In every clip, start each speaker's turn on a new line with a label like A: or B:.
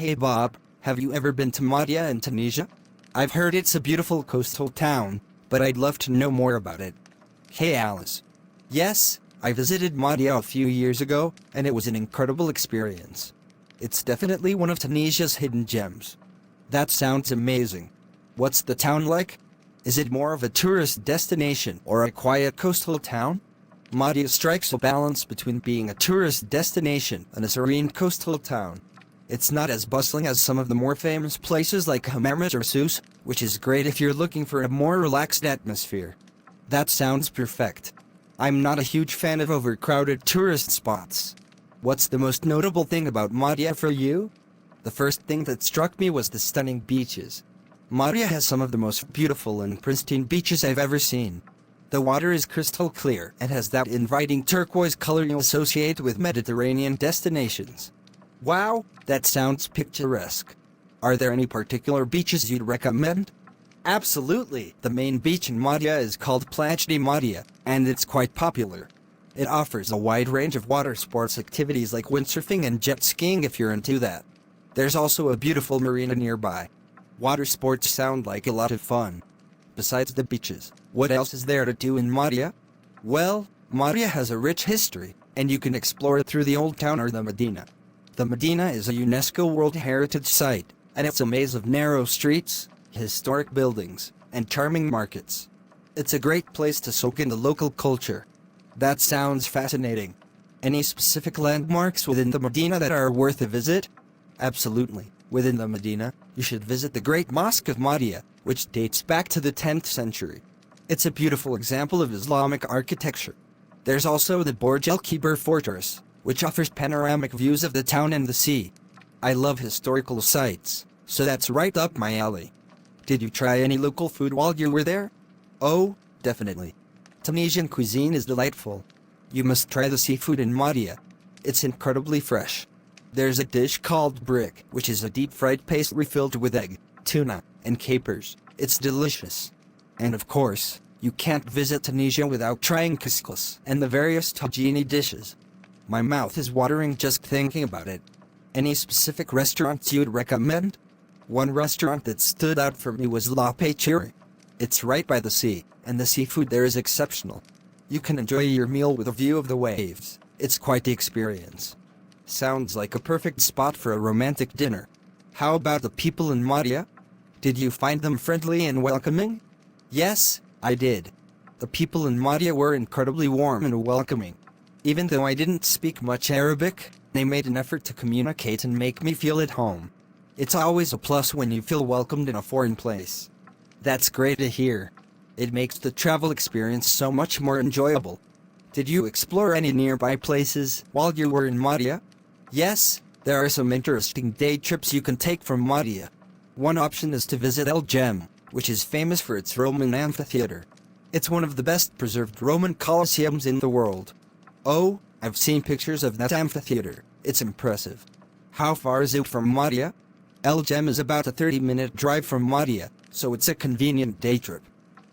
A: Hey Bob, have you ever been to Mahdia in Tunisia? I've heard it's a beautiful coastal town, but I'd love to know more about it. Hey Alice. Yes, I visited Mahdia a few years ago, and it was an incredible experience. It's definitely one of Tunisia's hidden gems. That sounds amazing. What's the town like? Is it more of a tourist destination or a quiet coastal town? Mahdia strikes a balance between being a tourist destination and a serene coastal town. It's not as bustling as some of the more famous places like Hammamet or Sousse, which is great if you're looking for a more relaxed atmosphere. That sounds perfect. I'm not a huge fan of overcrowded tourist spots. What's the most notable thing about Mahdia for you? The first thing that struck me was the stunning beaches. Mahdia has some of the most beautiful and pristine beaches I've ever seen. The water is crystal clear and has that inviting turquoise color you associate with Mediterranean destinations. Wow, that sounds picturesque. Are there any particular beaches you'd recommend? Absolutely. The main beach in Mahdia is called Plage de Mahdia, and it's quite popular. It offers a wide range of water sports activities like windsurfing and jet skiing if you're into that. There's also a beautiful marina nearby. Water sports sound like a lot of fun. Besides the beaches, what else is there to do in Mahdia? Well, Mahdia has a rich history, and you can explore it through the Old Town or the Medina. The Medina is a UNESCO World Heritage Site, and it's a maze of narrow streets, historic buildings, and charming markets. It's a great place to soak in the local culture. That sounds fascinating. Any specific landmarks within the Medina that are worth a visit? Absolutely. Within the Medina, you should visit the Great Mosque of Mahdia, which dates back to the 10th century. It's a beautiful example of Islamic architecture. There's also the Borj El-Kebir fortress, which offers panoramic views of the town and the sea. I love historical sites, so that's right up my alley. Did you try any local food while you were there? Oh, definitely. Tunisian cuisine is delightful. You must try the seafood in Mahdia. It's incredibly fresh. There's a dish called brick, which is a deep-fried pastry filled with egg, tuna, and capers. It's delicious. And of course, you can't visit Tunisia without trying couscous and the various tagine dishes. My mouth is watering just thinking about it. Any specific restaurants you'd recommend? One restaurant that stood out for me was La Pâtisserie. It's right by the sea, and the seafood there is exceptional. You can enjoy your meal with a view of the waves. It's quite the experience. Sounds like a perfect spot for a romantic dinner. How about the people in Mahdia? Did you find them friendly and welcoming? Yes, I did. The people in Mahdia were incredibly warm and welcoming. Even though I didn't speak much Arabic, they made an effort to communicate and make me feel at home. It's always a plus when you feel welcomed in a foreign place. That's great to hear. It makes the travel experience so much more enjoyable. Did you explore any nearby places while you were in Mahdia? Yes, there are some interesting day trips you can take from Mahdia. One option is to visit El Jem, which is famous for its Roman amphitheater. It's one of the best preserved Roman colosseums in the world. Oh, I've seen pictures of that amphitheater. It's impressive. How far is it from Mahdia? El Jem is about a 30-minute drive from Mahdia, so it's a convenient day trip.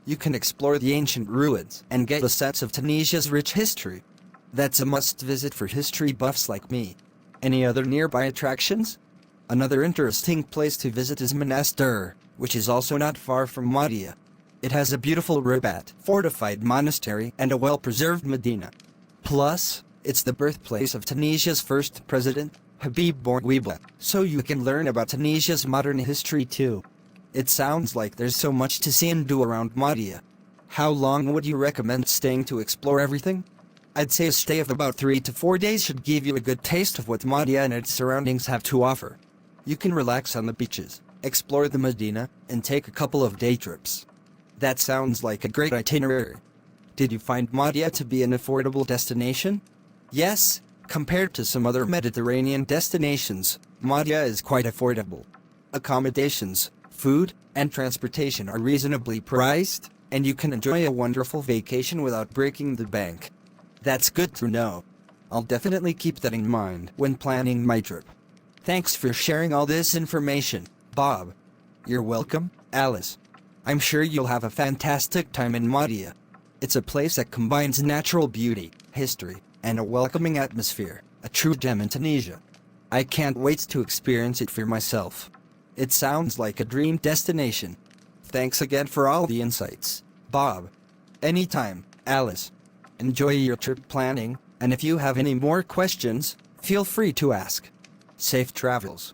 A: You can explore the ancient ruins and get a sense of Tunisia's rich history. That's a must-visit for history buffs like me. Any other nearby attractions? Another interesting place to visit is Monastir, which is also not far from Mahdia. It has a beautiful Rabat fortified monastery and a well-preserved Medina. Plus, it's the birthplace of Tunisia's first president, Habib Bourguiba, so you can learn about Tunisia's modern history too. It sounds like there's so much to see and do around Mahdia. How long would you recommend staying to explore everything? I'd say a stay of about 3 to 4 days should give you a good taste of what Mahdia and its surroundings have to offer. You can relax on the beaches, explore the Medina, and take a couple of day trips. That sounds like a great itinerary. Did you find Mahdia to be an affordable destination? Yes, compared to some other Mediterranean destinations, Mahdia is quite affordable. Accommodations, food, and transportation are reasonably priced, and you can enjoy a wonderful vacation without breaking the bank. That's good to know. I'll definitely keep that in mind when planning my trip. Thanks for sharing all this information, Bob. You're welcome, Alice. I'm sure you'll have a fantastic time in Mahdia. It's a place that combines natural beauty, history, and a welcoming atmosphere, a true gem in Tunisia. I can't wait to experience it for myself. It sounds like a dream destination. Thanks again for all the insights, Bob. Anytime, Alice. Enjoy your trip planning, and if you have any more questions, feel free to ask. Safe travels.